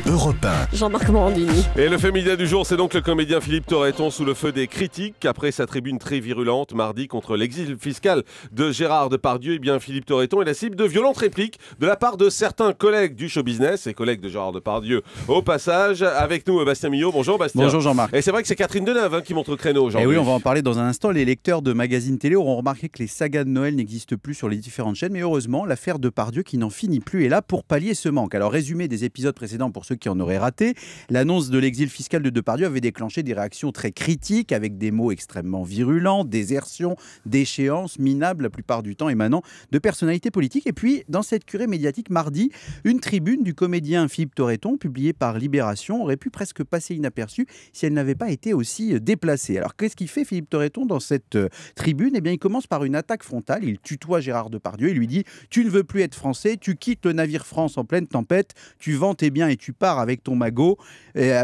Europe 1. Jean-Marc Morandini. Et le fait média du jour, c'est donc le comédien Philippe Torreton sous le feu des critiques après sa tribune très virulente mardi contre l'exil fiscal de Gérard Depardieu. Eh bien, Philippe Torreton est la cible de violentes répliques de la part de certains collègues du show business et collègues de Gérard Depardieu. Au passage, avec nous, Bastien Millot. Bonjour Bastien. Bonjour Jean-Marc. Et c'est vrai que c'est Catherine Deneuve qui montre le créneau aujourd'hui. Et oui, on va en parler dans un instant. Les lecteurs de magazines télé auront remarqué que les sagas de Noël n'existent plus sur les différentes chaînes, mais heureusement, l'affaire Depardieu qui n'en finit plus est là pour pallier ce manque. Alors, résumé des épisodes précédents pour ceux qui en auraient raté, l'annonce de l'exil fiscal de Depardieu avait déclenché des réactions très critiques avec des mots extrêmement virulents, désertion, déchéance, minables la plupart du temps émanant de personnalités politiques. Et puis, dans cette curée médiatique mardi, une tribune du comédien Philippe Torreton, publiée par Libération, aurait pu presque passer inaperçue si elle n'avait pas été aussi déplacée. Alors, qu'est-ce qu'il fait Philippe Torreton dans cette tribune? Eh bien, il commence par une attaque frontale. Il tutoie Gérard Depardieu. Il lui dit « Tu ne veux plus être français, tu quittes le navire France en pleine tempête, tu vends tes biens et tu pars avec ton magot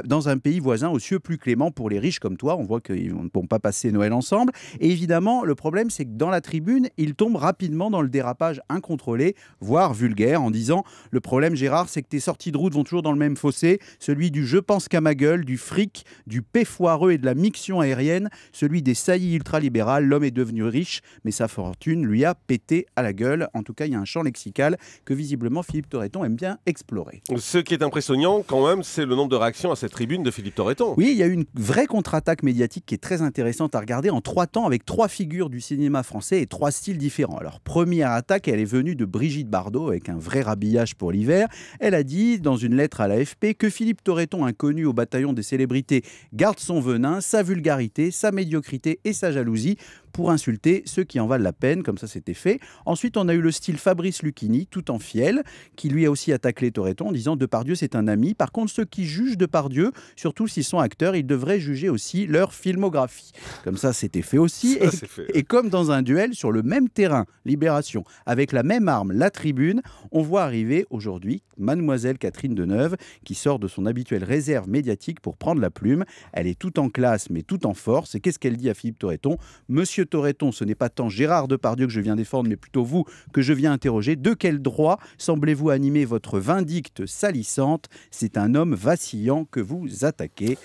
dans un pays voisin aux cieux plus clément pour les riches comme toi. » On voit qu'ils ne vont pas passer Noël ensemble. Et évidemment, le problème, c'est que dans la tribune, il tombe rapidement dans le dérapage incontrôlé, voire vulgaire, en disant « Le problème, Gérard, c'est que tes sorties de route vont toujours dans le même fossé, celui du je pense qu'à ma gueule, du fric, du paix foireux et de la miction aérienne, celui des saillies ultralibérales. L'homme est devenu riche, mais sa fortune lui a pété à la gueule. » En tout cas, il y a un champ lexical que visiblement Philippe Torreton aime bien explorer. Ce qui est impressionnant quand même, c'est le nombre de réactions à cette tribune de Philippe Torreton. Oui, il y a eu une vraie contre-attaque médiatique qui est très intéressante à regarder en 3 temps avec 3 figures du cinéma français et 3 styles différents. Alors, première attaque, elle est venue de Brigitte Bardot avec un vrai rhabillage pour l'hiver. Elle a dit dans une lettre à l'AFP que Philippe Torreton, inconnu au bataillon des célébrités, garde son venin, sa vulgarité, sa médiocrité et sa jalousie pour insulter ceux qui en valent la peine, comme ça c'était fait. Ensuite, on a eu le style Fabrice Lucchini, tout en fiel, qui lui a aussi attaqué Torreton en disant « Depardieu, c'est un ami ». Par contre, ceux qui jugent Depardieu, surtout s'ils sont acteurs, ils devraient juger aussi leur filmographie. Comme ça, c'était fait aussi. Ça, c'est fait. Et comme dans un duel, sur le même terrain, Libération, avec la même arme, la tribune, on voit arriver aujourd'hui Mademoiselle Catherine Deneuve, qui sort de son habituelle réserve médiatique pour prendre la plume. Elle est tout en classe, mais tout en force. Et qu'est-ce qu'elle dit à Philippe Torreton ? Monsieur Torreton, ce n'est pas tant Gérard Depardieu que je viens défendre, mais plutôt vous que je viens interroger. De quel droit semblez-vous animer votre vindicte salissante? C'est un homme vacillant que vous attaquez.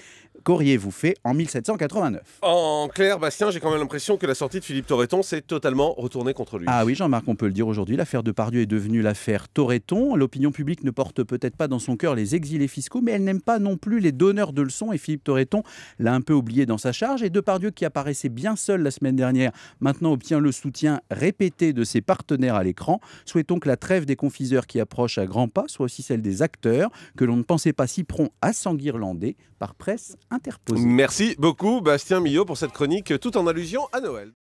Qu'auriez-vous fait en 1789? En clair, Bastien, j'ai quand même l'impression que la sortie de Philippe Torreton s'est totalement retournée contre lui. Ah oui, Jean-Marc, on peut le dire aujourd'hui, l'affaire Depardieu est devenue l'affaire Torreton. L'opinion publique ne porte peut-être pas dans son cœur les exilés fiscaux, mais elle n'aime pas non plus les donneurs de leçons, et Philippe Torreton l'a un peu oublié dans sa charge. Et Depardieu, qui apparaissait bien seul la semaine dernière, maintenant obtient le soutien répété de ses partenaires à l'écran. Souhaitons que la trêve des confiseurs qui approche à grands pas soit aussi celle des acteurs, que l'on ne pensait pas si prompt à s'enguirlander par presse interposée. Merci beaucoup Bastien Millot pour cette chronique tout en allusion à Noël.